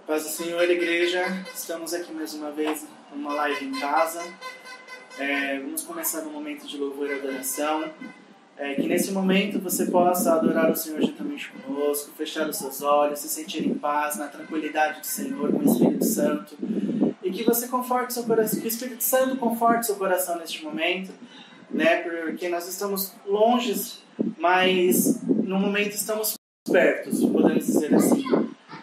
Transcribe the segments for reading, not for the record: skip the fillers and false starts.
Paz do Senhor, igreja, estamos aqui mais uma vez numa live em casa. Vamos começar um momento de louvor e adoração. Que nesse momento você possa adorar o Senhor juntamente conosco, fechar os seus olhos, se sentir em paz, na tranquilidade do Senhor, com o Espírito Santo. E que você conforte seu coração, que o Espírito Santo conforte seu coração neste momento, né? Porque nós estamos longe, mas no momento estamos perto, podemos dizer assim.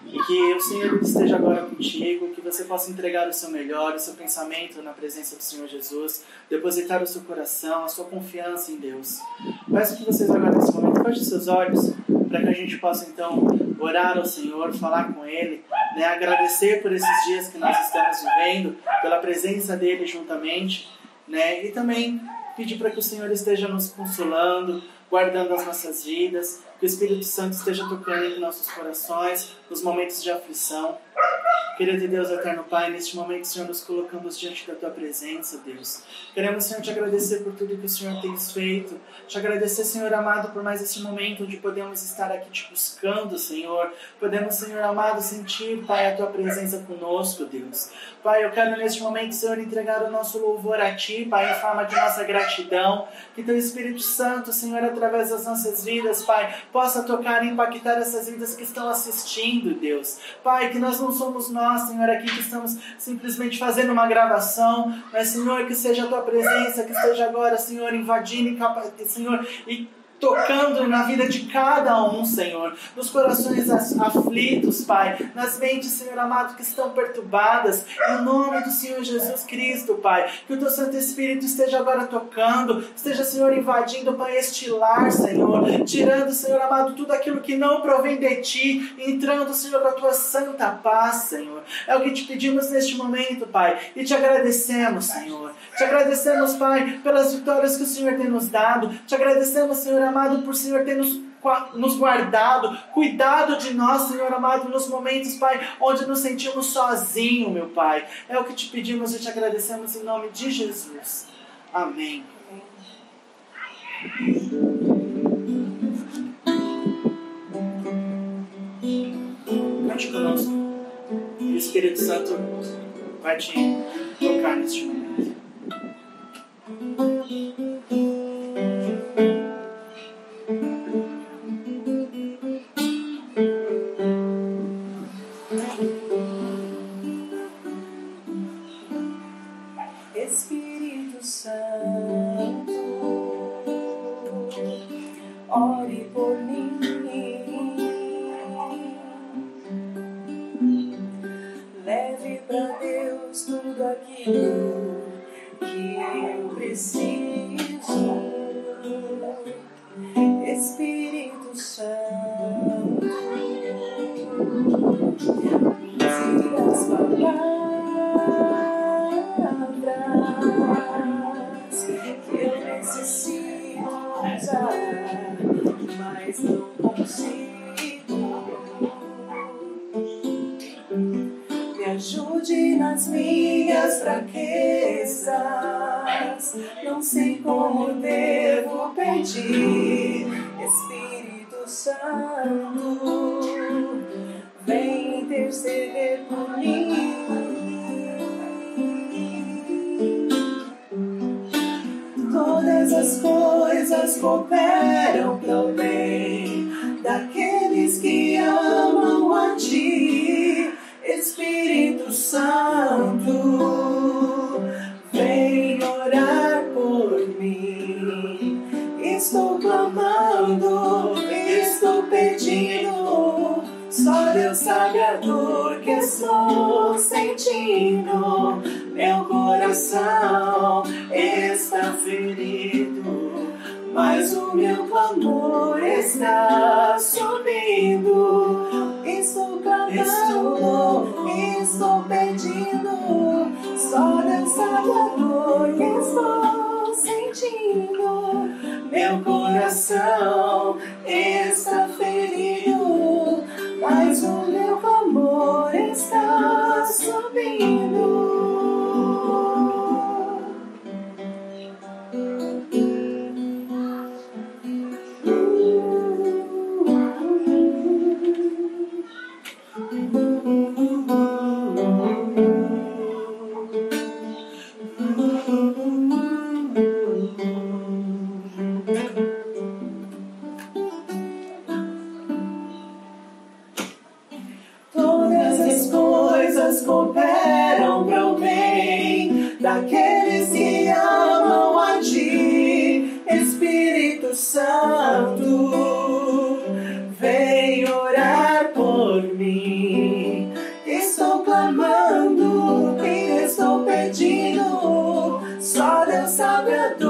E que o Senhor esteja agora contigo, que você possa entregar o seu melhor, o seu pensamento na presença do Senhor Jesus, depositar o seu coração, a sua confiança em Deus. Peço que vocês agora nesse momento fechem seus olhos, para que a gente possa então orar ao Senhor, falar com Ele, né? Agradecer por esses dias que nós estamos vivendo, pela presença dEle juntamente, né? E também pedir para que o Senhor esteja nos consolando, guardando as nossas vidas, que o Espírito Santo esteja tocando em nossos corações, nos momentos de aflição. Querido Deus, eterno Pai, neste momento, Senhor, nos colocamos diante da Tua presença, Deus. Queremos, Senhor, te agradecer por tudo que o Senhor tem feito. Te agradecer, Senhor amado, por mais esse momento onde podemos estar aqui te buscando, Senhor. Podemos, Senhor amado, sentir, Pai, a Tua presença conosco, Deus. Pai, eu quero neste momento, Senhor, entregar o nosso louvor a Ti, Pai, em forma de nossa gratidão. Que Teu Espírito Santo, Senhor, através das nossas vidas, Pai, possa tocar e impactar essas vidas que estão assistindo, Deus. Pai, que nós não somos nós, Senhor, aqui que estamos simplesmente fazendo uma gravação, mas, Senhor, que seja a Tua presença, que esteja agora, Senhor, invadindo, Senhor, e tocando na vida de cada um, Senhor, nos corações aflitos, Pai, nas mentes, Senhor amado, que estão perturbadas, em nome do Senhor Jesus Cristo, Pai, que o Teu Santo Espírito esteja agora tocando, esteja, Senhor, invadindo, Pai, este lar, Senhor, tirando, Senhor amado, tudo aquilo que não provém de Ti, entrando, Senhor, com a Tua santa paz, Senhor. É o que te pedimos neste momento, Pai, e te agradecemos, Senhor. Te agradecemos, Pai, pelas vitórias que o Senhor tem nos dado. Te agradecemos, Senhor amado, por o Senhor ter nos guardado, cuidado de nós, Senhor amado, nos momentos, Pai, onde nos sentimos sozinhos, meu Pai. É o que te pedimos e te agradecemos em nome de Jesus. Amém. Cante conosco. E o Espírito Santo vai te tocar neste momento. Espírito Santo, ore por mim, leve para Deus tudo aquilo que eu preciso. Espírito Santo, use as palavras que eu necessito usar, mas não consigo. Me ajude nas minhas fraquezas, não sei como devo pedir. Espírito Santo, vem interceder por mim. Todas as coisas cooperam pro bem daqueles que amam a Ti. Espírito Santo, vem orar por mim. Estou clamando, estou pedindo, só Deus sabe a dor que estou sentindo. Meu coração está ferido, mas o meu clamor está subindo. Estou clamando, estou pedindo, só Deus sabe a dor que estou sentindo. Meu coração está ferido, mas o meu clamor está subindo.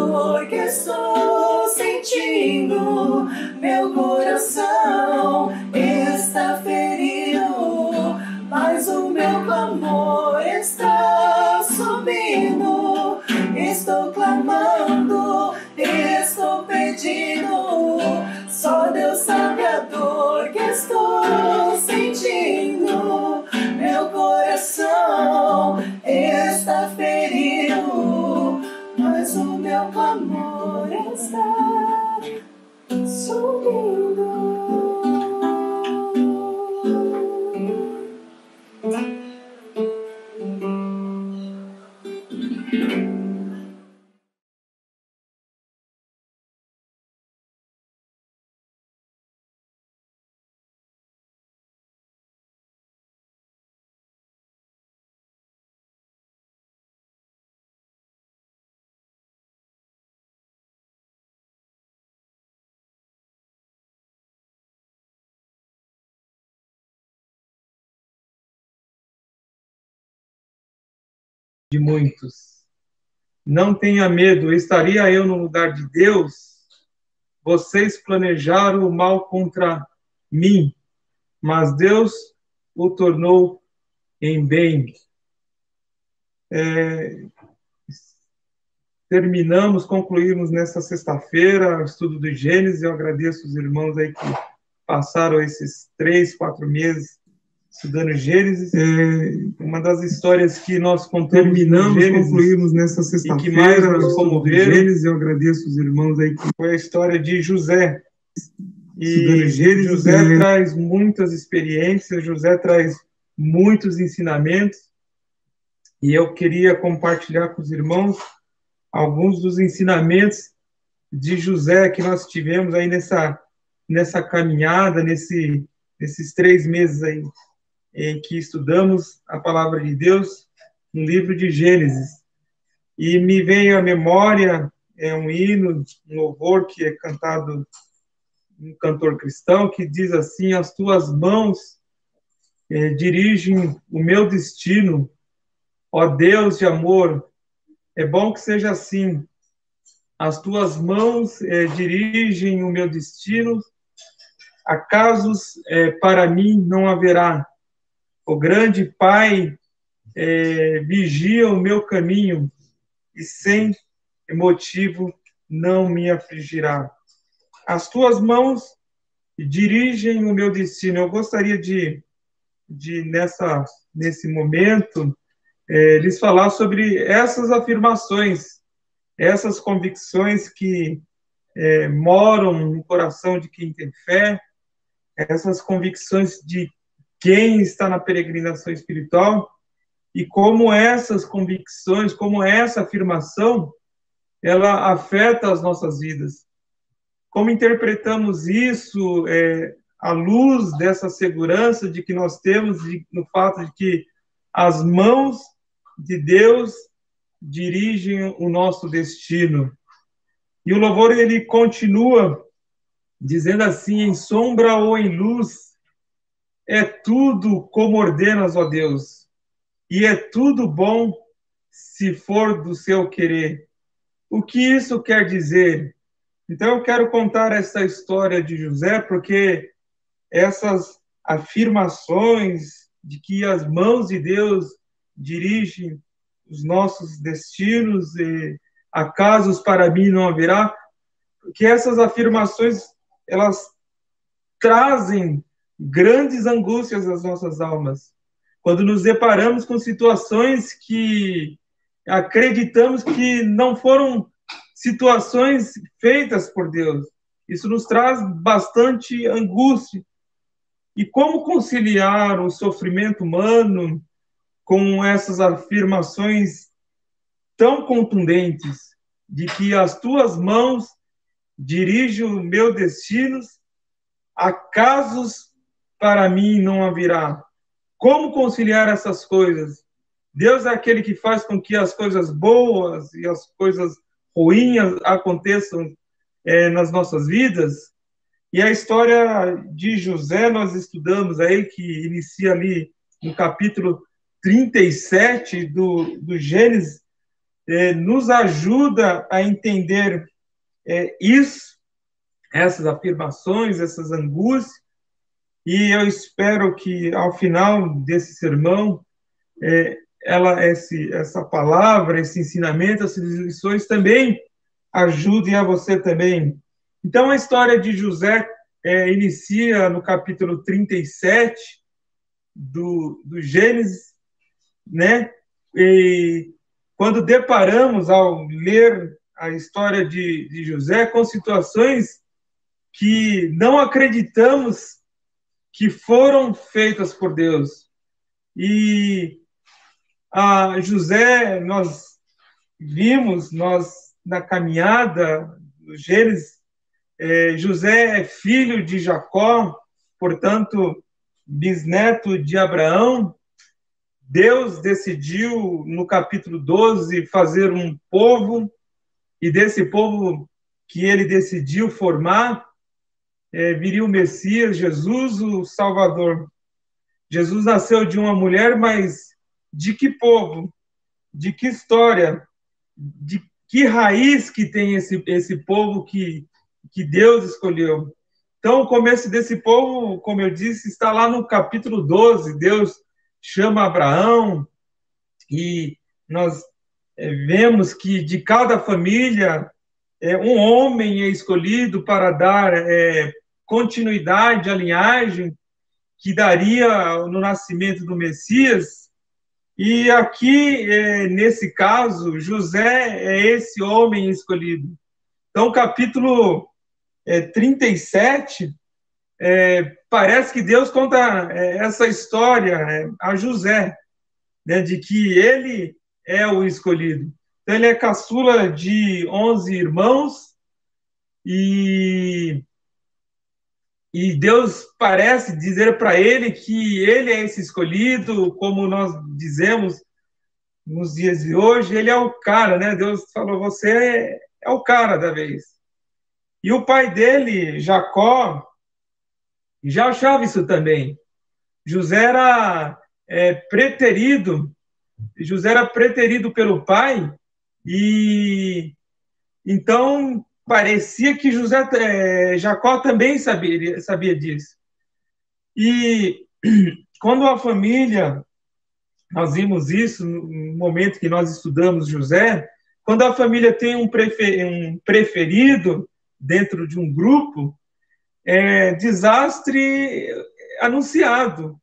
dor que estou sentindo. Meu coração está ferido, mas o meu clamor está subindo. Estou clamando, estou pedindo. Só Deus sabe a dor que estou sentindo. Meu coração está ferido, mas o meu clamor está subindo. De muitos. Não tenha medo, estaria eu no lugar de Deus? Vocês planejaram o mal contra mim, mas Deus o tornou em bem. Concluímos nesta sexta-feira o estudo do Gênesis. Eu agradeço os irmãos aí que passaram esses 3, 4 meses estudando Gênesis. Uma das concluímos nessa sexta-feira, e que mais nos comoveram, Gênesis, eu agradeço os irmãos aí, que foi a história de José. E Gênesis, José traz muitas experiências, José traz muitos ensinamentos, e eu queria compartilhar com os irmãos alguns dos ensinamentos de José que nós tivemos aí nessa caminhada, nesses 3 meses aí, em que estudamos a palavra de Deus no livro de Gênesis. E me veio à memória um hino, um louvor que é cantado um cantor cristão, que diz assim: as tuas mãos dirigem o meu destino, ó Deus de amor. É bom que seja assim. As tuas mãos dirigem o meu destino, acasos para mim não haverá. O grande Pai vigia o meu caminho e sem motivo não me afligirá. As tuas mãos dirigem o meu destino. Eu gostaria de nesse momento, lhes falar sobre essas afirmações, essas convicções que moram no coração de quem tem fé, essas convicções de quem está na peregrinação espiritual, e como essas convicções, como essa afirmação, ela afeta as nossas vidas. Como interpretamos isso à luz dessa segurança de que nós temos no fato de que as mãos de Deus dirigem o nosso destino. E o louvor, ele continua dizendo assim: em sombra ou em luz, é tudo como ordenas, ó Deus, e é tudo bom se for do seu querer. O que isso quer dizer? Então eu quero contar essa história de José, porque essas afirmações de que as mãos de Deus dirigem os nossos destinos e acasos para mim não haverá, que essas afirmações, elas trazem grandes angústias às nossas almas. Quando nos deparamos com situações que acreditamos que não foram situações feitas por Deus, isso nos traz bastante angústia. E como conciliar o sofrimento humano com essas afirmações tão contundentes de que as tuas mãos dirigem o meu destino, acasos para mim não haverá? Como conciliar essas coisas? Deus é aquele que faz com que as coisas boas e as coisas ruins aconteçam nas nossas vidas. E a história de José nós estudamos aí, que inicia ali no capítulo 37 do Gênesis, nos ajuda a entender isso, essas afirmações, essas angústias, e eu espero que, ao final desse sermão, essa palavra, esse ensinamento, essas lições também ajudem a você também. Então, a história de José inicia no capítulo 37 do Gênesis, né? E quando deparamos, ao ler a história de José, com situações que não acreditamos que foram feitas por Deus. E a José, nós vimos, na caminhada do Gênesis, José é filho de Jacó, portanto, bisneto de Abraão. Deus decidiu, no capítulo 12, fazer um povo, e desse povo que ele decidiu formar, viria o Messias, Jesus, o Salvador. Jesus nasceu de uma mulher, mas de que povo? De que história? De que raiz que tem esse povo que Deus escolheu? Então, o começo desse povo, como eu disse, está lá no capítulo 12. Deus chama Abraão, e nós vemos que de cada família um homem é escolhido para dar continuidade à linhagem que daria no nascimento do Messias. E aqui, nesse caso, José é esse homem escolhido. Então, capítulo 37, parece que Deus conta essa história a José, né, de que ele é o escolhido. Então, ele é caçula de 11 irmãos, e Deus parece dizer para ele que ele é esse escolhido, como nós dizemos nos dias de hoje, ele é o cara, né? Deus falou, você é o cara da vez. E o pai dele, Jacó, já achava isso também. José era preterido pelo pai, e então parecia que Jacó também sabia disso. E quando a família, nós vimos isso no momento que nós estudamos José, quando a família tem um preferido dentro de um grupo, desastre anunciado.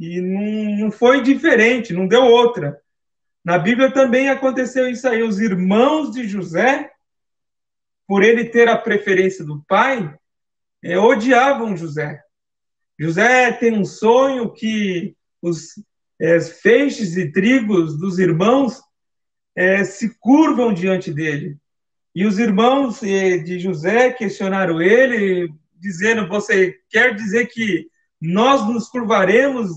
E não foi diferente, não deu outra. Na Bíblia também aconteceu isso aí. Os irmãos de José, por ele ter a preferência do pai, odiavam José. José tem um sonho que os feixes e trigos dos irmãos se curvam diante dele. E os irmãos de José questionaram ele, dizendo, você quer dizer que nós nos curvaremos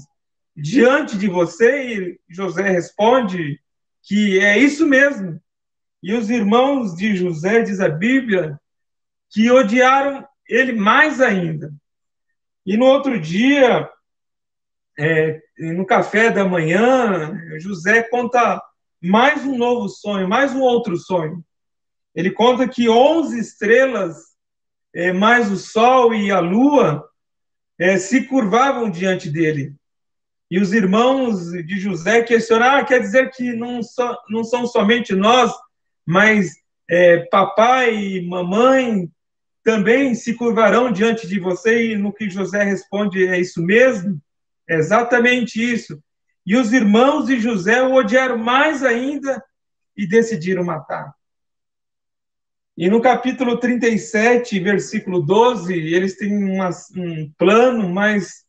diante de você? E José responde que é isso mesmo. E os irmãos de José, diz a Bíblia, que odiaram ele mais ainda. E no outro dia, no café da manhã, José conta mais um novo sonho, mais um outro sonho. Ele conta que 11 estrelas, mais o sol e a lua, se curvavam diante dele. E os irmãos de José questionaram, quer dizer que não são somente nós, mas papai e mamãe também se curvarão diante de você? E no que José responde, é isso mesmo? É exatamente isso. E os irmãos de José o odiaram mais ainda e decidiram matar. E no capítulo 37, versículo 12, eles têm um plano, mas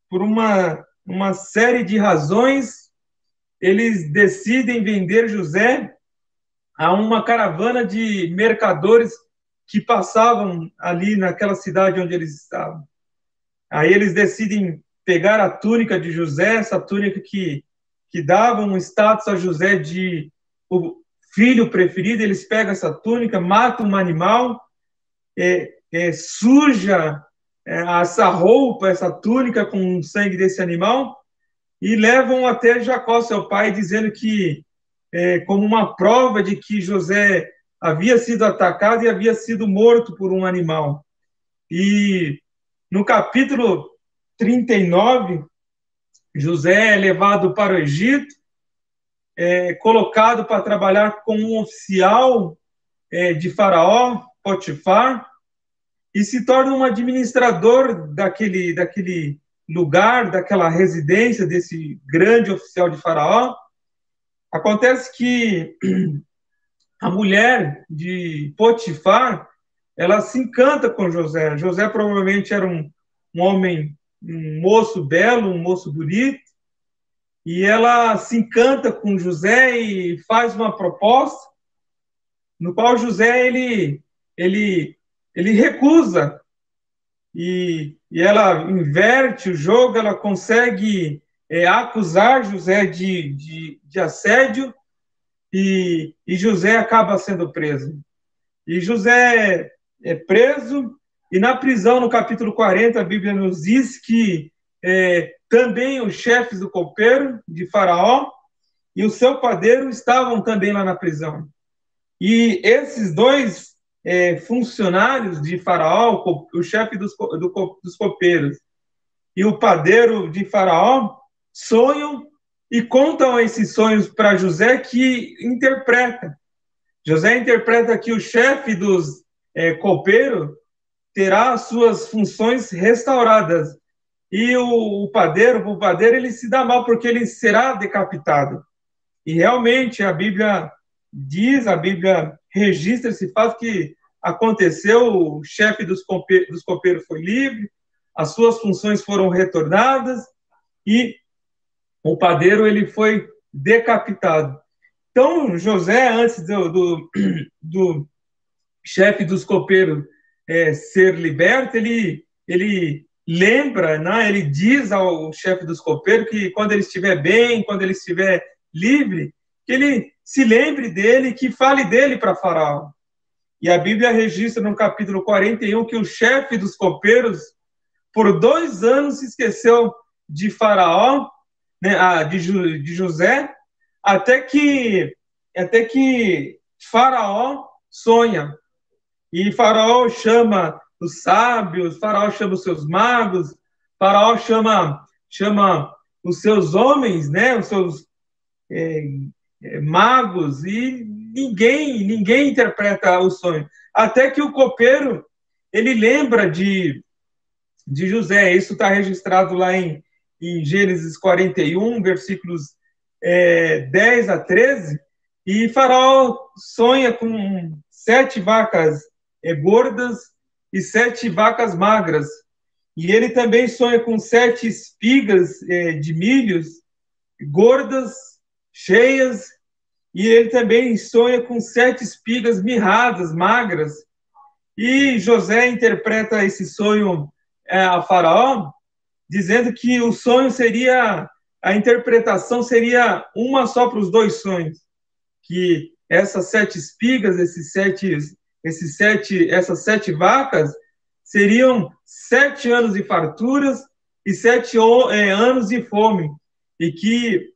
por uma série de razões, eles decidem vender José a uma caravana de mercadores que passavam ali naquela cidade onde eles estavam. Aí eles decidem pegar a túnica de José, essa túnica que dava um status a José de o filho preferido. Eles pegam essa túnica, matam um animal, suja essa roupa, essa túnica com o sangue desse animal, e levam até Jacó, seu pai, dizendo que como uma prova de que José havia sido atacado e havia sido morto por um animal. E no capítulo 39, José é levado para o Egito, colocado para trabalhar com um oficial de Faraó, Potifar, e se torna um administrador daquele lugar, daquela residência desse grande oficial de Faraó. Acontece que a mulher de Potifar, ela se encanta com José. José provavelmente era um homem, um moço belo, um moço bonito, e ela se encanta com José e faz uma proposta, no qual José ele recusa, e ela inverte o jogo, ela consegue acusar José de assédio, e José acaba sendo preso. E José é preso, e na prisão, no capítulo 40, a Bíblia nos diz que também os chefes do copeiro de Faraó e o seu padeiro estavam também lá na prisão. E esses dois funcionários de Faraó, o chefe dos copeiros e o padeiro de Faraó, sonham e contam esses sonhos para José, que interpreta. José interpreta que o chefe dos copeiros terá as suas funções restauradas. E o padeiro ele se dá mal porque ele será decapitado. E realmente a Bíblia diz, a Bíblia registra esse fato que aconteceu, o chefe dos copeiros foi livre, as suas funções foram retornadas e o padeiro ele foi decapitado. Então, José, antes do chefe dos copeiros ser liberto, ele lembra, né, ele diz ao chefe dos copeiros que quando ele estiver bem, quando ele estiver livre, que ele se lembre dele, que fale dele para Faraó. E a Bíblia registra no capítulo 41 que o chefe dos copeiros, por 2 anos, se esqueceu de Faraó, né, de José, até que Faraó sonha. E Faraó chama os sábios, Faraó chama os seus magos, Faraó chama os seus homens, né, os seus magos, e ninguém interpreta o sonho. Até que o copeiro, ele lembra de José. Isso está registrado lá em Gênesis 41, versículos 10 a 13, e Faraó sonha com 7 vacas gordas e 7 vacas magras. E ele também sonha com 7 espigas de milhos gordas, cheias, e ele também sonha com 7 espigas mirradas, magras. E José interpreta esse sonho a Faraó, dizendo que o sonho seria, a interpretação seria uma só para os 2 sonhos, que essas 7 espigas, essas 7 vacas, seriam 7 anos de farturas e 7 anos de fome, e que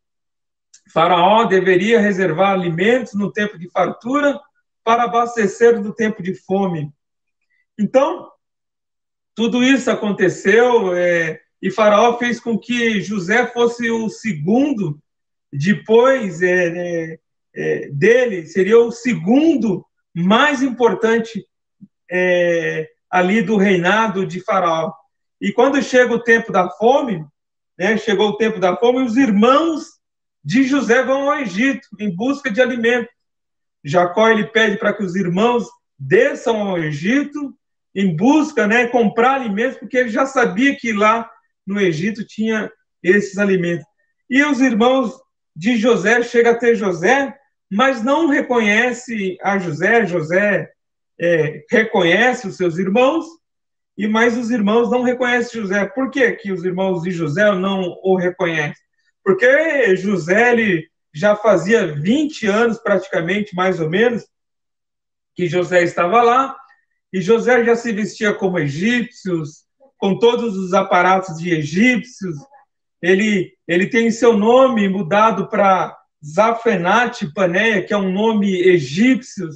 Faraó deveria reservar alimentos no tempo de fartura para abastecer no tempo de fome. Então, tudo isso aconteceu, e Faraó fez com que José fosse o segundo, depois dele, seria o segundo mais importante ali do reinado de Faraó. E quando chega o tempo da fome, chegou o tempo da fome, os irmãos de José vão ao Egito em busca de alimento. Jacó ele pede para que os irmãos desçam ao Egito em busca, comprar alimentos, porque ele já sabia que lá no Egito tinha esses alimentos. E os irmãos de José chegam a ter José, mas não reconhece a José. José reconhece os seus irmãos, mas os irmãos não reconhecem José. Por que os irmãos de José não o reconhecem? Porque José ele já fazia 20 anos, praticamente, mais ou menos, que José estava lá, e José já se vestia como egípcios, com todos os aparatos de egípcios. Ele tem seu nome mudado para Zafenate Paneia, que é um nome egípcio.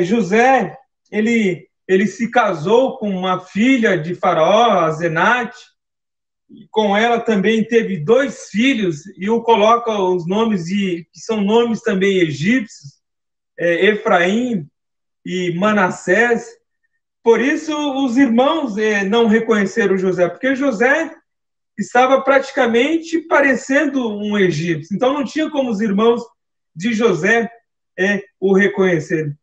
José, ele se casou com uma filha de Faraó, a Zenate, e com ela também teve 2 filhos, e o coloca os nomes que são nomes também egípcios, Efraim e Manassés. Por isso os irmãos não reconheceram José, porque José estava praticamente parecendo um egípcio. Então não tinha como os irmãos de José o reconhecerem.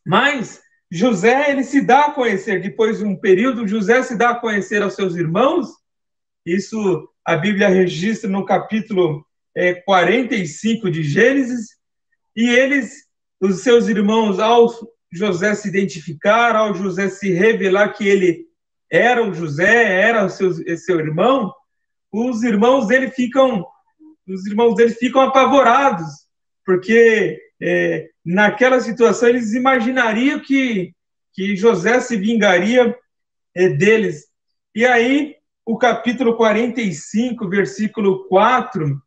Mas José, ele se dá a conhecer, depois de um período, José se dá a conhecer aos seus irmãos. Isso a Bíblia registra no capítulo 45 de Gênesis. E os seus irmãos, ao José se identificar, ao José se revelar que ele era o José, era o seu irmão, os irmãos dele ficam apavorados, porque naquela situação eles imaginariam que José se vingaria deles. E aí, o capítulo 45, versículo 4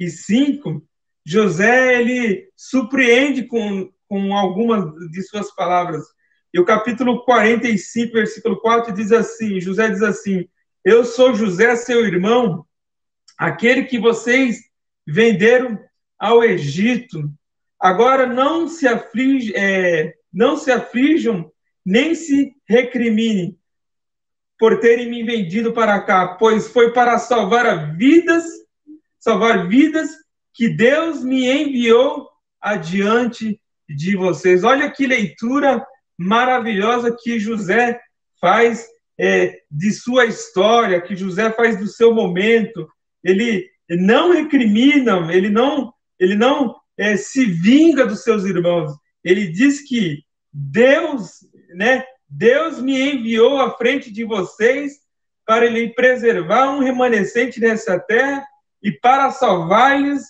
e 5, José, ele surpreende com algumas de suas palavras. E o capítulo 45, versículo 4 diz assim, José diz assim: eu sou José, seu irmão, aquele que vocês venderam ao Egito. Agora não se aflijam, nem se recriminem por terem me vendido para cá, pois foi para salvar vidas que Deus me enviou adiante de vocês. Olha que leitura maravilhosa que José faz de sua história, que José faz do seu momento. Ele não recrimina, ele não se vinga dos seus irmãos. Ele diz que Deus me enviou à frente de vocês para ele preservar um remanescente nessa terra e para salvar-lhes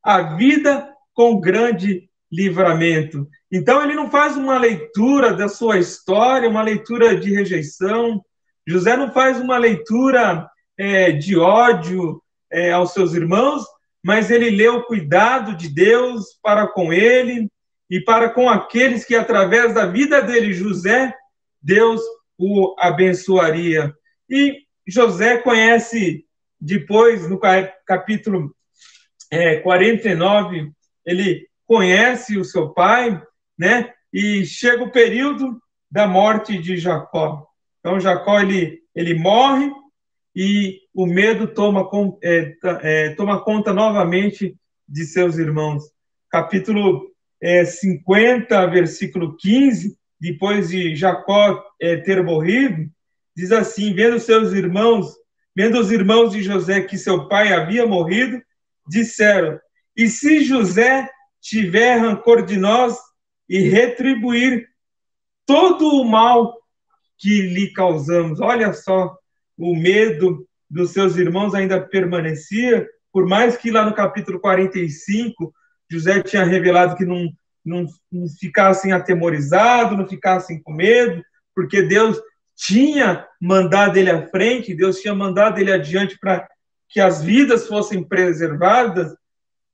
a vida com grande livramento. Então, ele não faz uma leitura da sua história, uma leitura de rejeição. José não faz uma leitura de ódio aos seus irmãos, mas ele lê o cuidado de Deus para com ele e para com aqueles que, através da vida dele, José, Deus o abençoaria. E José conhece, depois, no capítulo 49, ele conhece o seu pai, né? E chega o período da morte de Jacó. Então, Jacó, ele morre e o medo toma conta novamente de seus irmãos. Capítulo 50, versículo 15, depois de Jacó ter morrido, diz assim: vendo os irmãos de José que seu pai havia morrido, disseram: e se José tiver rancor de nós e retribuir todo o mal que lhe causamos? Olha só, o medo dos seus irmãos ainda permanecia, por mais que lá no capítulo 45 José tinha revelado que não ficassem atemorizados, não ficassem com medo, porque Deus tinha mandado ele à frente, Deus tinha mandado ele adiante para que as vidas fossem preservadas.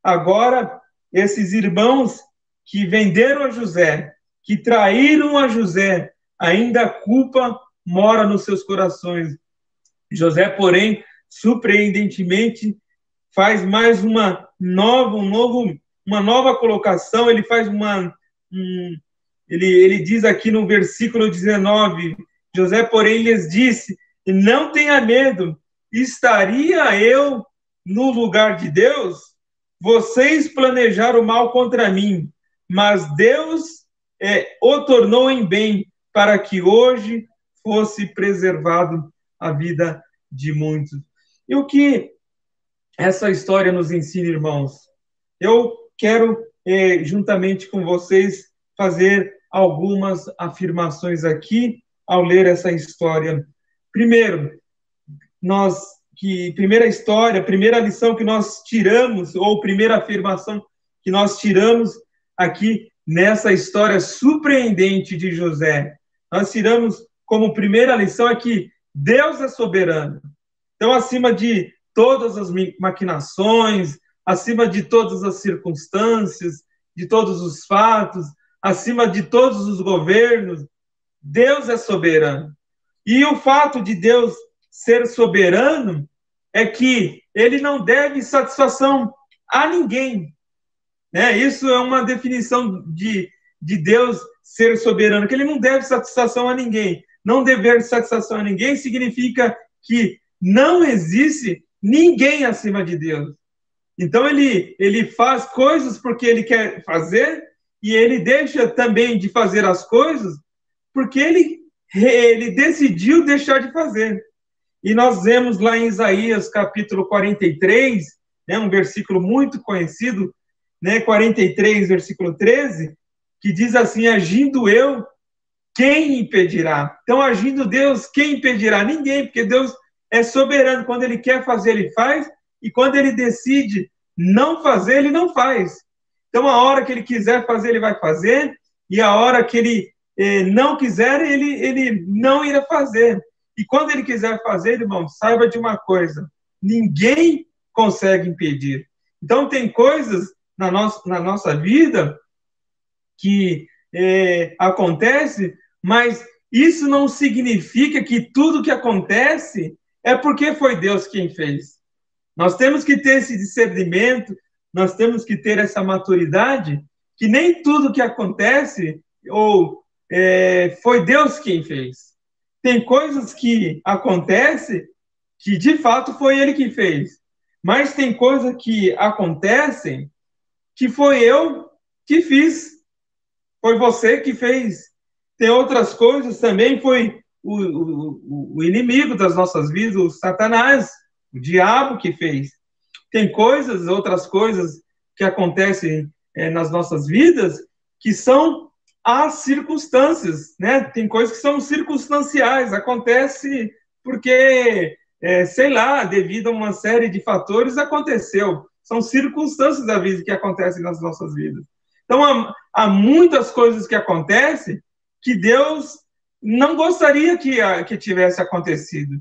Agora, esses irmãos que venderam a José, que traíram a José, ainda a culpa mora nos seus corações. José, porém, surpreendentemente, faz mais uma nova colocação. Ele faz ele diz aqui no versículo 19, José, porém, lhes disse: não tenha medo, estaria eu no lugar de Deus? Vocês planejaram mal contra mim, mas Deus o tornou em bem, para que hoje fosse preservado a vida de muitos. E o que essa história nos ensina, irmãos? Eu quero, juntamente com vocês, fazer algumas afirmações aqui ao ler essa história. Primeiro, primeira lição que nós tiramos, ou primeira afirmação que nós tiramos aqui nessa história surpreendente de José. Nós tiramos como primeira lição é que Deus é soberano. Então, acima de todas as maquinações, acima de todas as circunstâncias, de todos os fatos, acima de todos os governos. Deus é soberano. E o fato de Deus ser soberano é que ele não deve satisfação a ninguém. Né? Isso é uma definição de Deus ser soberano, que ele não deve satisfação a ninguém. Não dever satisfação a ninguém significa que não existe ninguém acima de Deus. Então ele faz coisas porque ele quer fazer, e ele deixa também de fazer as coisas porque ele decidiu deixar de fazer. E nós vemos lá em Isaías capítulo 43, né, um versículo muito conhecido, né, 43, versículo 13, que diz assim: agindo eu, quem impedirá? Então, agindo Deus, quem impedirá? Ninguém, porque Deus é soberano. Quando ele quer fazer, ele faz, e quando ele decide não fazer, ele não faz. Então, a hora que ele quiser fazer, ele vai fazer, e a hora que ele não quiser, ele não irá fazer. E quando ele quiser fazer, irmão, saiba de uma coisa: ninguém consegue impedir. Então, tem coisas na nossa vida que acontece, mas isso não significa que tudo que acontece é porque foi Deus quem fez. Nós temos que ter esse discernimento, nós temos que ter essa maturidade, que nem tudo que acontece foi Deus quem fez. Tem coisas que acontecem que, de fato, foi Ele que fez. Mas tem coisas que acontecem que foi eu que fiz. Foi você que fez. Tem outras coisas também, foi o inimigo das nossas vidas, o Satanás, o diabo que fez. Tem outras coisas que acontecem nas nossas vidas que são as circunstâncias, né? Tem coisas que são circunstanciais, acontece porque, sei lá, devido a uma série de fatores, aconteceu. São circunstâncias da vida que acontecem nas nossas vidas. Então, há muitas coisas que acontecem que Deus não gostaria que tivesse acontecido.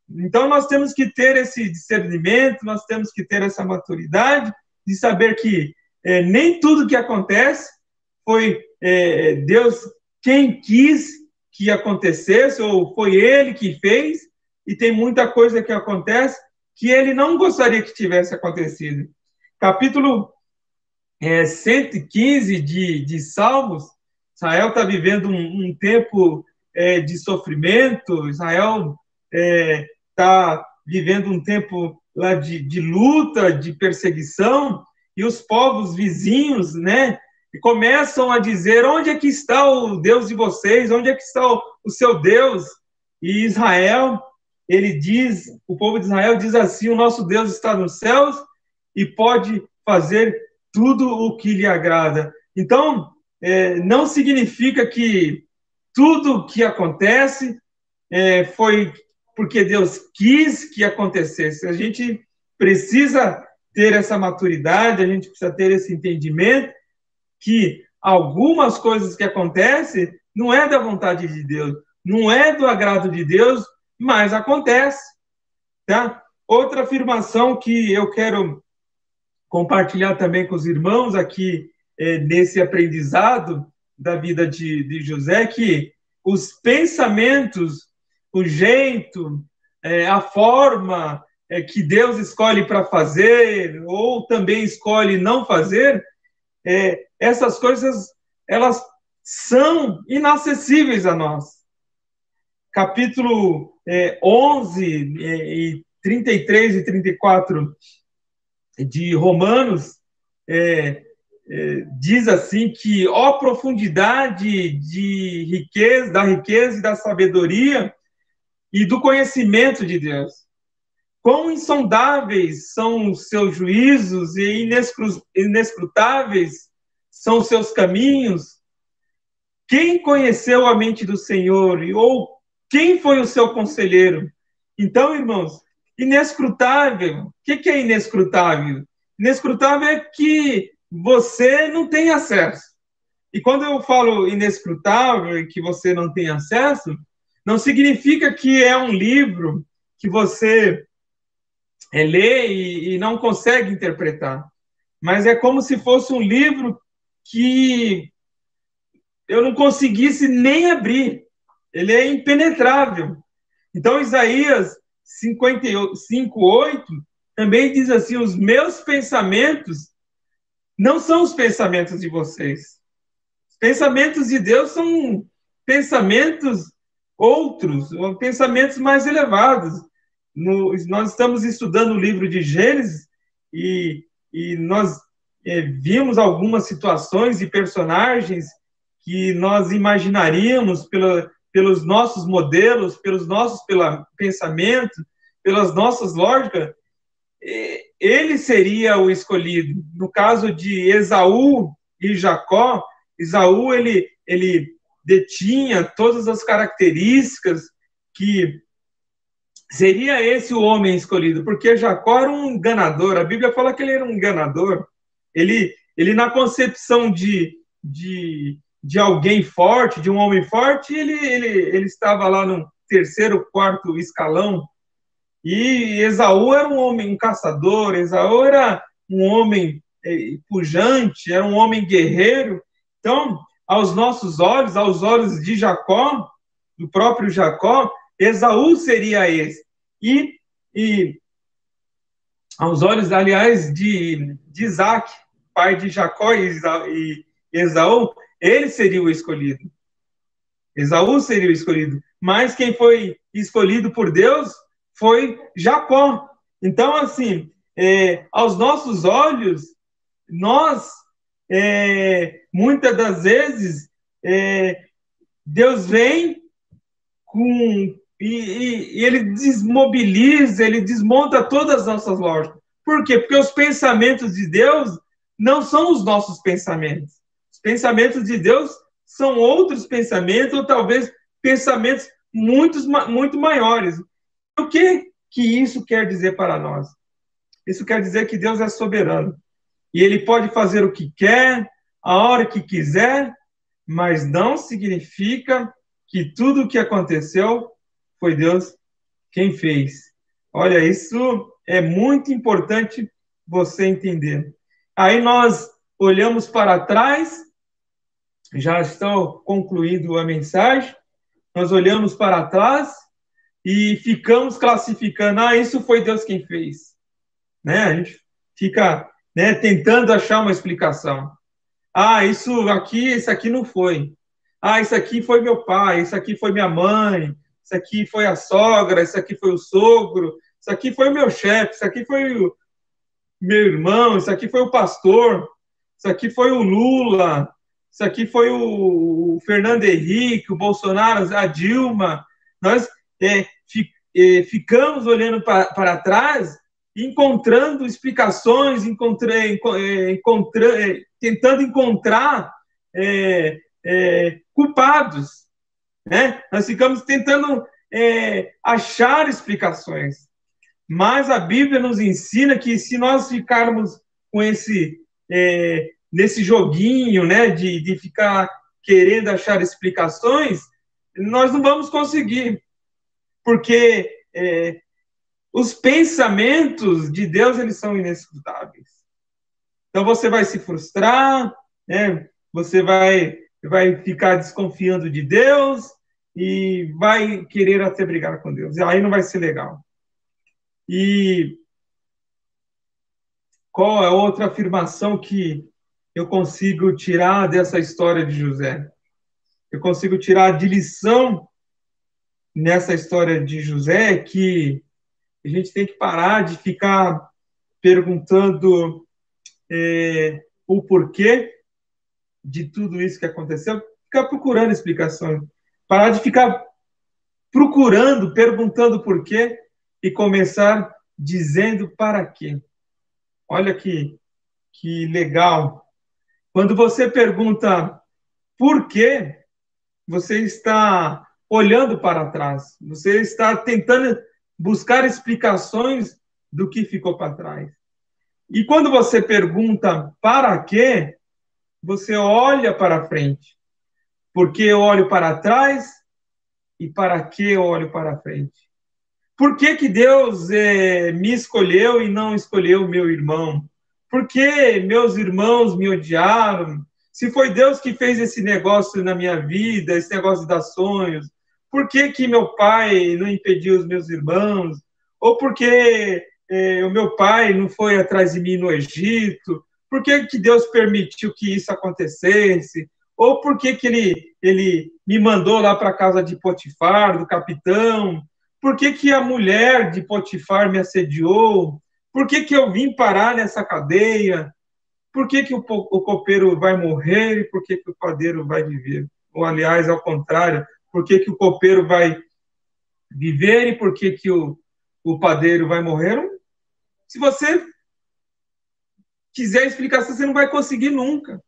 Então, nós temos que ter esse discernimento, nós temos que ter essa maturidade de saber que nem tudo que acontece foi Deus quem quis que acontecesse, ou foi Ele que fez, e tem muita coisa que acontece que Ele não gostaria que tivesse acontecido. Capítulo 115 de Salmos, Israel está vivendo um tempo de sofrimento, Israel está vivendo um tempo lá de luta, de perseguição, e os povos vizinhos, né, começam a dizer: onde é que está o Deus de vocês? Onde é que está o seu Deus? E Israel, o povo de Israel diz assim: o nosso Deus está nos céus e pode fazer tudo o que lhe agrada. Então, não significa que tudo que acontece foi porque Deus quis que acontecesse. A gente precisa ter essa maturidade, a gente precisa ter esse entendimento que algumas coisas que acontecem não é da vontade de Deus, não é do agrado de Deus, mas acontece. Tá? Outra afirmação que eu quero compartilhar também com os irmãos aqui nesse aprendizado da vida de José, que os pensamentos, o jeito, a forma que Deus escolhe para fazer, ou também escolhe não fazer, essas coisas, elas são inacessíveis a nós. Capítulo 11, 33 e 34 de Romanos, diz assim que ó profundidade da riqueza e da sabedoria e do conhecimento de Deus. Quão insondáveis são os seus juízos e inescrutáveis são os seus caminhos. Quem conheceu a mente do Senhor? Ou quem foi o seu conselheiro? Então, irmãos, inescrutável. O que é inescrutável? Inescrutável é que você não tem acesso. E quando eu falo inescrutável e que você não tem acesso, não significa que é um livro que você lê e não consegue interpretar. mas é como se fosse um livro que eu não conseguisse nem abrir. Ele é impenetrável. Então, Isaías 55:8 também diz assim: os meus pensamentos não são os pensamentos de vocês. Os pensamentos de Deus são pensamentos outros, pensamentos mais elevados. Nós estamos estudando o livro de Gênesis e nós vimos algumas situações e personagens que nós imaginaríamos pelos nossos modelos, pelos nossos pensamentos, pelas nossas lógicas. Ele seria o escolhido. No caso de Esaú e Jacó, Esaú ele detinha todas as características que seria esse o homem escolhido, porque Jacó era um enganador. A Bíblia fala que ele era um enganador. Ele na concepção de alguém forte, de um homem forte, ele estava lá no terceiro, quarto escalão. E Esaú era um homem, um caçador. Esaú era um homem pujante, era um homem guerreiro. Então, aos nossos olhos, aos olhos de Jacó, do próprio Jacó, Esaú seria esse. E aos olhos, aliás, de Isaac, pai de Jacó e Esaú, ele seria o escolhido. Esaú seria o escolhido. Mas quem foi escolhido por Deus foi Jacó. Então, assim, aos nossos olhos, nós, muitas das vezes, Deus vem e ele desmobiliza, ele desmonta todas as nossas lógicas. Por quê? Porque os pensamentos de Deus não são os nossos pensamentos. Os pensamentos de Deus são outros pensamentos, ou talvez pensamentos muito maiores. O que isso quer dizer para nós? Isso quer dizer que Deus é soberano. E ele pode fazer o que quer, a hora que quiser, mas não significa que tudo o que aconteceu foi Deus quem fez. Olha, isso é muito importante você entender. Aí nós olhamos para trás, já estou concluindo a mensagem, nós olhamos para trás e ficamos classificando, isso foi Deus quem fez. Né? A gente fica tentando achar uma explicação. Isso aqui não foi. Isso aqui foi meu pai, isso aqui foi minha mãe, isso aqui foi a sogra, isso aqui foi o sogro, isso aqui foi o meu chefe, isso aqui foi o meu irmão, isso aqui foi o pastor, isso aqui foi o Lula, isso aqui foi o Fernando Henrique, o Bolsonaro, a Dilma. Nós ficamos olhando para trás, encontrando explicações, tentando encontrar culpados. Né? Nós ficamos tentando achar explicações. Mas a Bíblia nos ensina que se nós ficarmos com nesse joguinho, né, de ficar querendo achar explicações, nós não vamos conseguir. Porque os pensamentos de Deus, eles são inescrutáveis. Então você vai se frustrar, né? Você vai ficar desconfiando de Deus e vai querer até brigar com Deus. E aí não vai ser legal. E qual é a outra afirmação que eu consigo tirar dessa história de José? Eu consigo tirar de lição nessa história de José que a gente tem que parar de ficar perguntando o porquê de tudo isso que aconteceu, ficar procurando explicações. Parar de ficar procurando, perguntando por quê e começar dizendo para quê. Olha que legal. Quando você pergunta por quê, você está olhando para trás. Você está tentando buscar explicações do que ficou para trás. E quando você pergunta para quê, você olha para frente. Porque eu olho para trás e para que eu olho para frente. Por que Deus me escolheu e não escolheu meu irmão? Por que meus irmãos me odiaram? Se foi Deus que fez esse negócio na minha vida, esse negócio de dar sonhos, por que que meu pai não impediu os meus irmãos? Ou por que o meu pai não foi atrás de mim no Egito? Por que que Deus permitiu que isso acontecesse? Ou por que que ele me mandou lá para a casa de Potifar, do capitão? Por que que a mulher de Potifar me assediou? Por que que eu vim parar nessa cadeia? Por que que o copeiro vai morrer e por que que o padeiro vai viver? Ou, aliás, ao contrário, por que que o copeiro vai viver e por que que o padeiro vai morrer? Se você quiser explicação, você não vai conseguir nunca.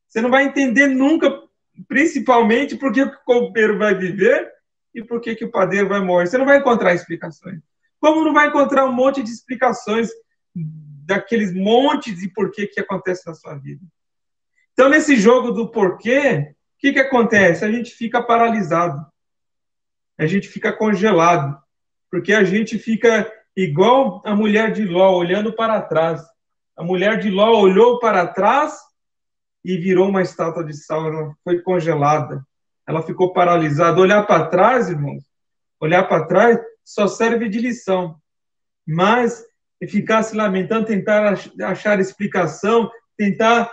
Você não vai entender nunca, principalmente, por que o copeiro vai viver e por que que o padeiro vai morrer. Você não vai encontrar explicações. Como não vai encontrar um monte de explicações daqueles montes de porquê que acontece na sua vida. Então, nesse jogo do porquê, o que acontece? A gente fica paralisado. A gente fica congelado. Porque a gente fica igual a mulher de Ló, olhando para trás. A mulher de Ló olhou para trás e virou uma estátua de sal. Ela foi congelada. Ela ficou paralisada. Olhar para trás, irmãos, olhar para trás só serve de lição. Mas ficar se lamentando, tentar achar explicação, tentar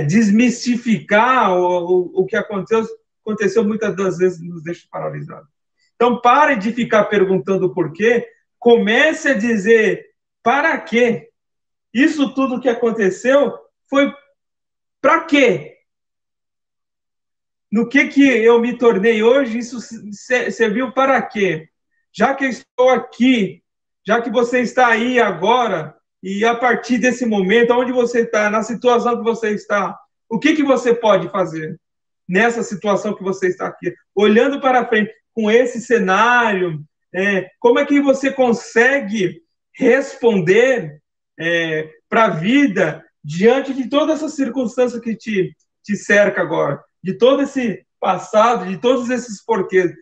desmistificar o que aconteceu muitas das vezes nos deixa paralisados. Então, pare de ficar perguntando por quê, comece a dizer para quê. Isso tudo que aconteceu foi para quê? No que eu me tornei hoje, isso serviu para quê? Já que eu estou aqui, já que você está aí agora, e a partir desse momento, onde você está, na situação que você está, o que você pode fazer nessa situação que você está aqui? Olhando para frente, com esse cenário, como é que você consegue responder para a vida diante de toda essa circunstância que te cerca agora, de todo esse passado, de todos esses porquês,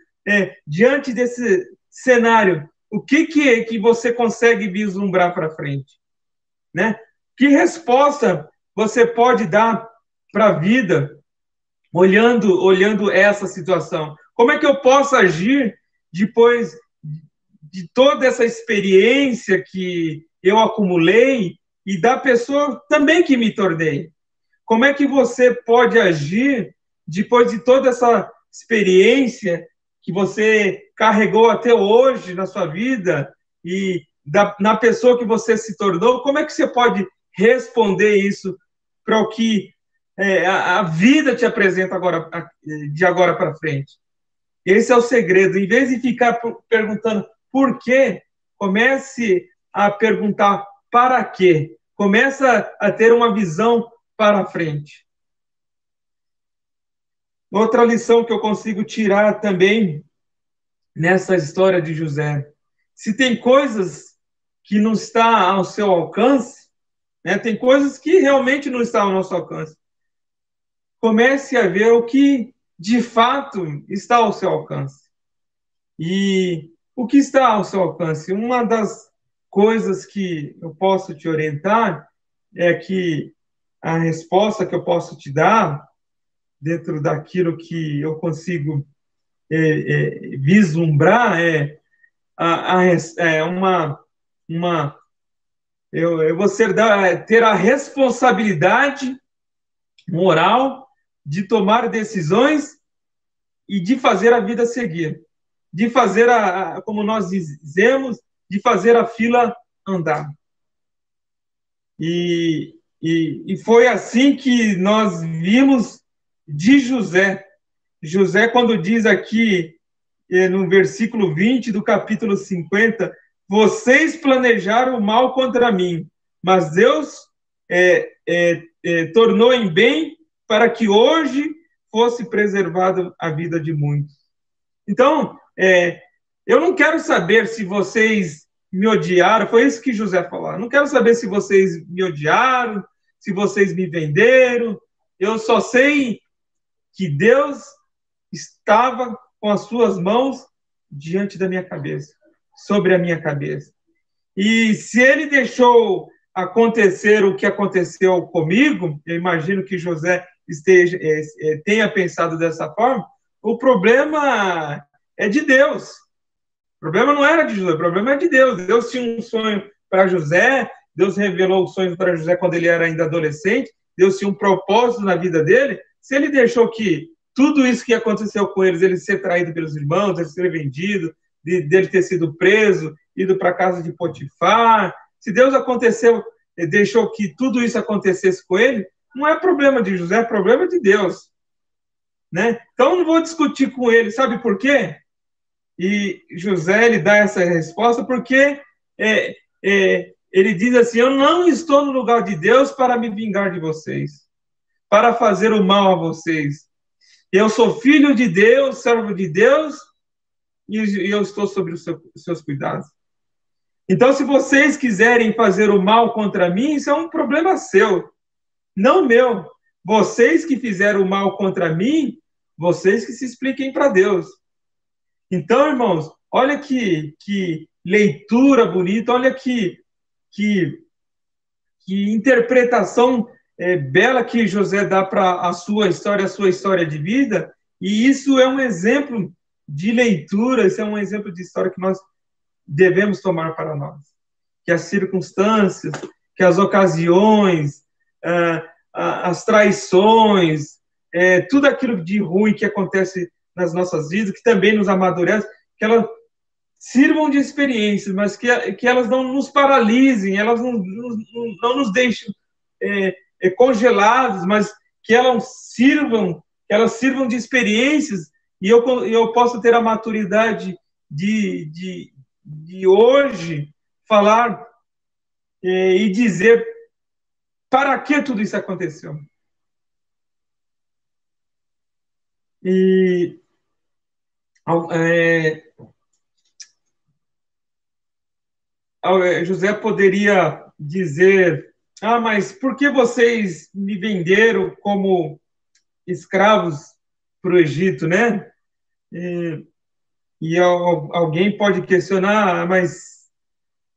diante desse cenário, o que você consegue vislumbrar para frente? Né? Que resposta você pode dar para a vida olhando essa situação? Como é que eu posso agir depois de toda essa experiência que eu acumulei e da pessoa também que me tornei? Como é que você pode agir depois de toda essa experiência que você carregou até hoje na sua vida e na pessoa que você se tornou? Como é que você pode responder isso para o que a vida te apresenta de agora para frente? Esse é o segredo. Em vez de ficar perguntando por quê, comece a perguntar para quê. Começa a ter uma visão para frente. Outra lição que eu consigo tirar também nessa história de José: se tem coisas que não estão ao seu alcance, né, tem coisas que realmente não estão ao nosso alcance, comece a ver o que de fato está ao seu alcance. E o que está ao seu alcance? Uma das coisas que eu posso te orientar é que a resposta que eu posso te dar, dentro daquilo que eu consigo vislumbrar, você ter a responsabilidade moral de tomar decisões e de fazer a vida seguir, de fazer como nós dizemos, de fazer a fila andar. E foi assim que nós vimos de José. José, quando diz aqui, no versículo 20 do capítulo 50, vocês planejaram o mal contra mim, mas Deus tornou em bem para que hoje fosse preservada a vida de muitos. Então, eu não quero saber se vocês me odiaram, foi isso que José falou. Eu não quero saber se vocês me odiaram, se vocês me venderam. Eu só sei que Deus estava com as suas mãos diante da minha cabeça, sobre a minha cabeça. E se ele deixou acontecer o que aconteceu comigo, eu imagino que José tenha pensado dessa forma, o problema é de Deus. O problema não era de José, o problema é de Deus. Deus tinha um sonho para José, Deus revelou o sonho para José quando ele era ainda adolescente, Deus tinha um propósito na vida dele. Se ele deixou que tudo isso que aconteceu com eles, ele ser traído pelos irmãos, ele ser vendido, dele ter sido preso, ido para a casa de Potifar, se Deus deixou que tudo isso acontecesse com ele, não é problema de José, é problema de Deus. Né? Então, não vou discutir com ele, sabe por quê? E José, ele dá essa resposta porque ele diz assim, eu não estou no lugar de Deus para me vingar de vocês, para fazer o mal a vocês. Eu sou filho de Deus, servo de Deus, e eu estou sobre os seus cuidados. Então, se vocês quiserem fazer o mal contra mim, isso é um problema seu, não meu. Vocês que fizeram o mal contra mim, vocês que se expliquem para Deus. Então, irmãos, olha que leitura bonita, olha que interpretação bela que José dá para a sua história de vida, e isso é um exemplo de leitura, isso é um exemplo de história que nós devemos tomar para nós. Que as circunstâncias, que as ocasiões, as traições, tudo aquilo de ruim que acontece nas nossas vidas, que também nos amadurece, que elas sirvam de experiências, mas que elas não nos paralisem, elas não nos deixem congelados, mas que elas sirvam de experiências, e eu posso ter a maturidade de hoje falar e dizer para que tudo isso aconteceu. E José poderia dizer, mas por que vocês me venderam como escravos para o Egito, né? E alguém pode questionar, mas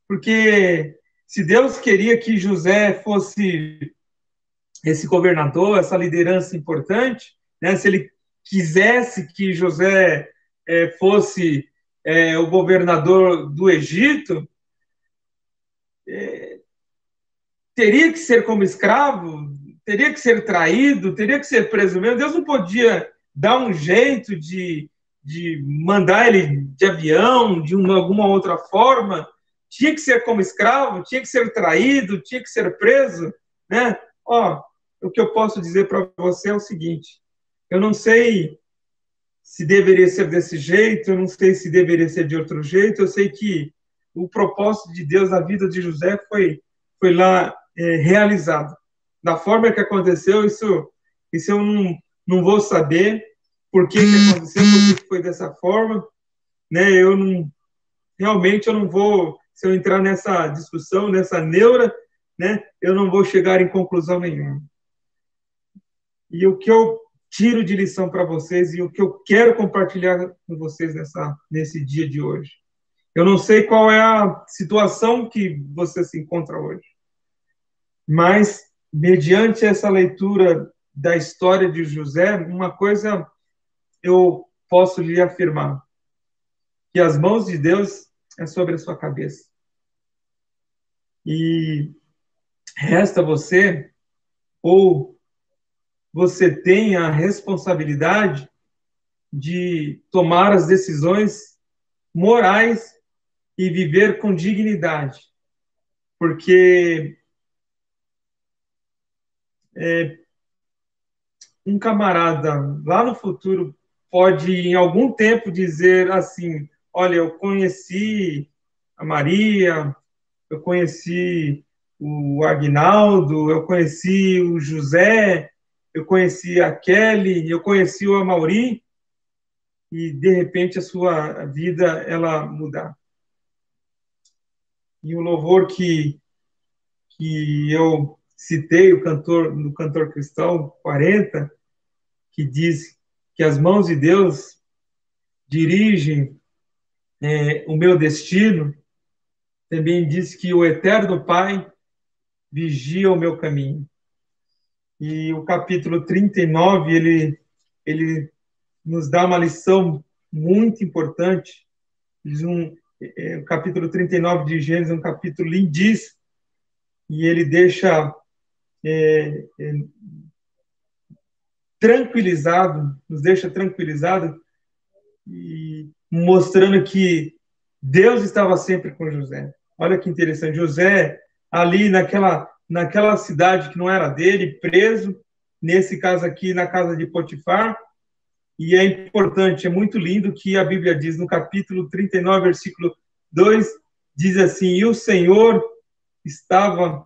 porque se Deus queria que José fosse esse governador, essa liderança importante, né? Se ele quisesse que José fosse o governador do Egito, teria que ser como escravo, teria que ser traído, teria que ser preso mesmo. Deus não podia dar um jeito de mandar ele de avião, de alguma outra forma. Tinha que ser como escravo, tinha que ser traído, tinha que ser preso, né? O que eu posso dizer para você é o seguinte, eu não sei se deveria ser desse jeito, eu não sei se deveria ser de outro jeito, eu sei que o propósito de Deus na vida de José foi lá realizado. Da forma que aconteceu, isso eu não vou saber por que aconteceu, por que foi dessa forma, né? Realmente eu não vou, se eu entrar nessa discussão, nessa neura, né? Eu não vou chegar em conclusão nenhuma. E o que eu tiro de lição para vocês e o que eu quero compartilhar com vocês nesse dia de hoje. Eu não sei qual é a situação que você se encontra hoje, mas, mediante essa leitura da história de José, uma coisa eu posso lhe afirmar, que as mãos de Deus é sobre a sua cabeça. E resta você, ou você tem a responsabilidade de tomar as decisões morais e viver com dignidade. Porque um camarada lá no futuro pode, em algum tempo, dizer assim, olha, eu conheci a Maria, eu conheci o Aguinaldo, eu conheci o José, eu conheci a Kelly, eu conheci o Amaury, e, de repente, a sua vida, ela mudar. E o louvor que eu citei, no cantor cristão 40, que diz que as mãos de Deus dirigem o meu destino, também diz que o Eterno Pai vigia o meu caminho. E o capítulo 39, ele nos dá uma lição muito importante. O capítulo 39 de Gênesis é um capítulo lindíssimo, e ele deixa nos deixa tranquilizado, e mostrando que Deus estava sempre com José. Olha que interessante, José ali naquela cidade que não era dele, preso, nesse caso aqui, na casa de Potifar. E é importante, é muito lindo que a Bíblia diz no capítulo 39, versículo 2, diz assim: e o Senhor estava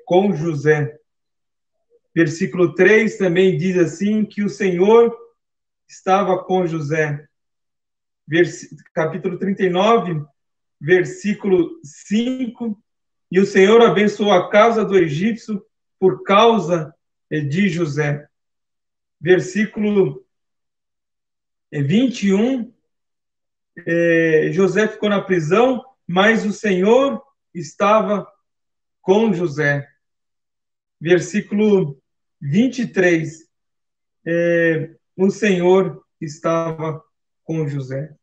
com José. Versículo 3 também diz assim, que o Senhor estava com José. Capítulo 39, versículo 5, e o Senhor abençoou a casa do egípcio por causa de José. Versículo 21, José ficou na prisão, mas o Senhor estava com José. Versículo 23, o Senhor estava com José.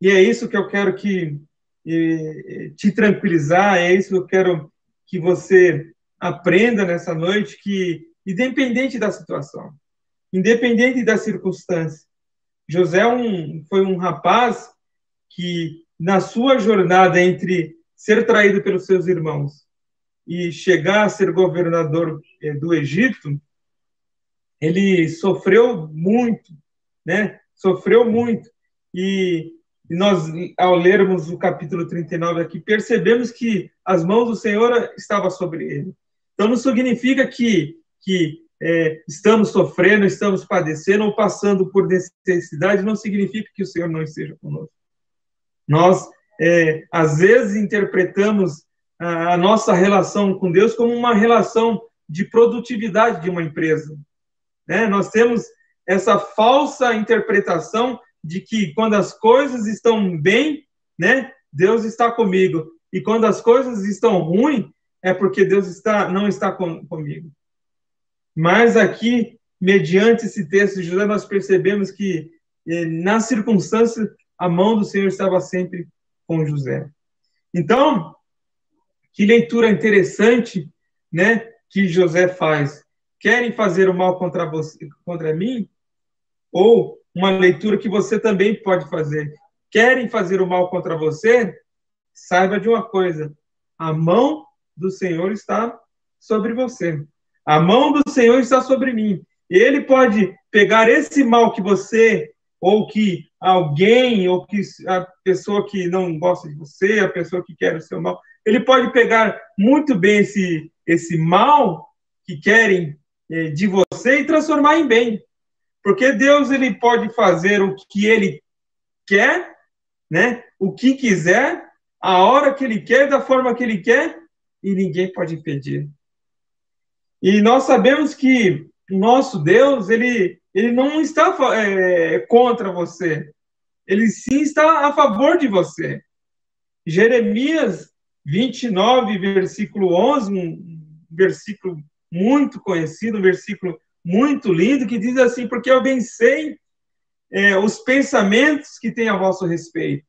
E é isso que eu quero te tranquilizar, é isso que eu quero que você aprenda nessa noite, que independente da situação, independente da circunstância, José foi um rapaz que, na sua jornada entre ser traído pelos seus irmãos e chegar a ser governador do Egito, ele sofreu muito, né? Sofreu muito. E nós, ao lermos o capítulo 39 aqui, percebemos que as mãos do Senhor estavam sobre ele. Então, não significa que estamos sofrendo, estamos padecendo ou passando por necessidade, não significa que o Senhor não esteja conosco. Nós, às vezes, interpretamos a nossa relação com Deus como uma relação de produtividade de uma empresa. Né? Nós temos essa falsa interpretação de que quando as coisas estão bem, né, Deus está comigo. E quando as coisas estão ruins, é porque Deus não está comigo. Mas aqui, mediante esse texto de José, nós percebemos que, na circunstância, a mão do Senhor estava sempre com José. Então, que leitura interessante, né, que José faz. Querem fazer o mal contra mim? Ou uma leitura que você também pode fazer. Querem fazer o mal contra você? Saiba de uma coisa: a mão do Senhor está sobre você. A mão do Senhor está sobre mim. Ele pode pegar esse mal que você, ou que alguém, ou que a pessoa que não gosta de você, a pessoa que quer o seu mal, ele pode pegar muito bem esse mal que querem de você e transformar em bem. Porque Deus, ele pode fazer o que ele quer, né? O que quiser, a hora que ele quer, da forma que ele quer, e ninguém pode impedir. E nós sabemos que o nosso Deus, ele não está contra você. Ele sim está a favor de você. Jeremias 29, versículo 11, um versículo muito conhecido, um versículo muito lindo, que diz assim: porque eu bem sei os pensamentos que tem a vosso respeito,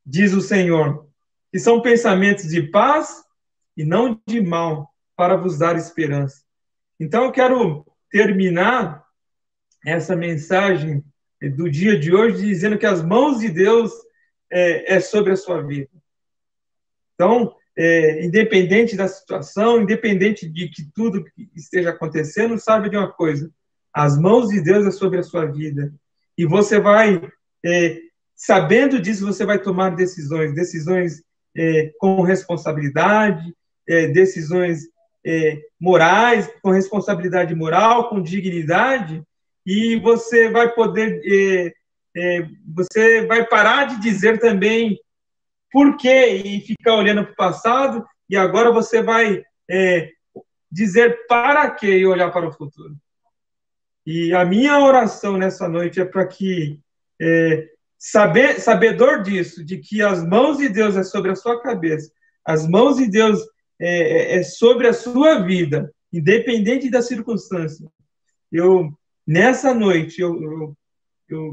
diz o Senhor, que são pensamentos de paz e não de mal, para vos dar esperança. Então, eu quero terminar essa mensagem do dia de hoje dizendo que as mãos de Deus é sobre a sua vida. Então, independente da situação, independente de que tudo esteja acontecendo, sabe de uma coisa: as mãos de Deus é sobre a sua vida. E você vai, sabendo disso, você vai tomar decisões com responsabilidade, decisões morais, com responsabilidade moral, com dignidade, e você vai poder, você vai parar de dizer também por quê e ficar olhando para o passado, e agora você vai dizer para quê e olhar para o futuro. E a minha oração nessa noite é para que sabedor disso, de que as mãos de Deus é sobre a sua cabeça, as mãos de Deus é sobre a sua vida, independente da circunstância. Nessa noite, eu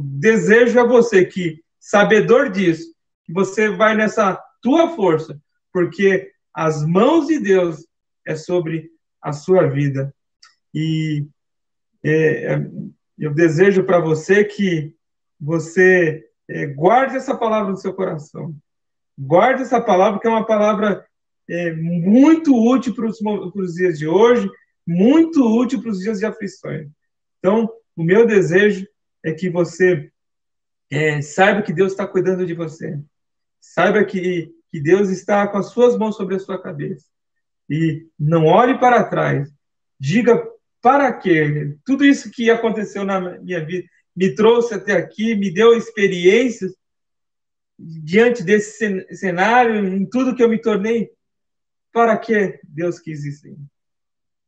desejo a você que, sabedor disso, que você vai nessa tua força, porque as mãos de Deus é sobre a sua vida. E eu desejo para você que você guarde essa palavra no seu coração. Guarde essa palavra, que é uma palavra muito útil para os dias de hoje, muito útil para os dias de aflições. Então, o meu desejo é que você saiba que Deus está cuidando de você. Saiba que Deus está com as suas mãos sobre a sua cabeça. E não olhe para trás. Diga para quê? Tudo isso que aconteceu na minha vida me trouxe até aqui, me deu experiências diante desse cenário, em tudo que eu me tornei. Para que Deus quis isso?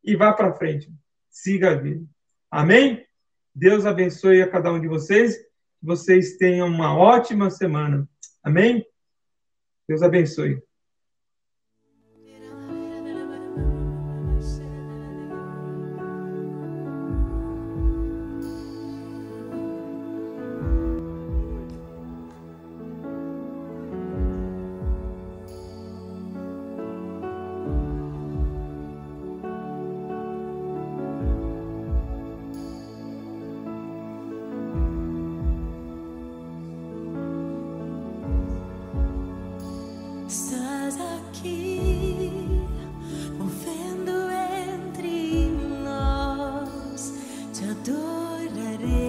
E vá para frente. Siga a vida. Amém? Deus abençoe a cada um de vocês. Que vocês tenham uma ótima semana. Amém? Deus abençoe. Estás aqui, movendo entre nós. Te adorarei,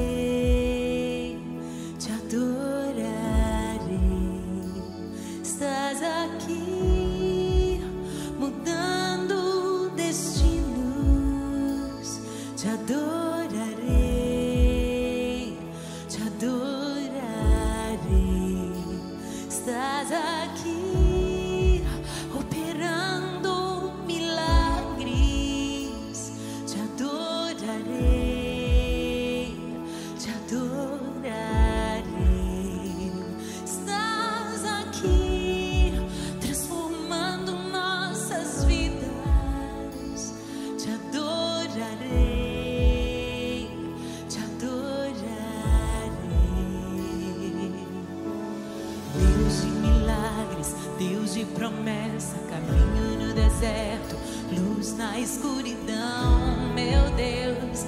te adorarei. Estás aqui, mudando destinos. Te adorarei, te adorarei. Estás aqui, operando milagres. Te adorarei, te adorarei. Estás aqui, transformando nossas vidas. Te adorarei, te adorarei. Deus de milagres, Deus de promessa, caminho no deserto, luz na escuridão, meu Deus,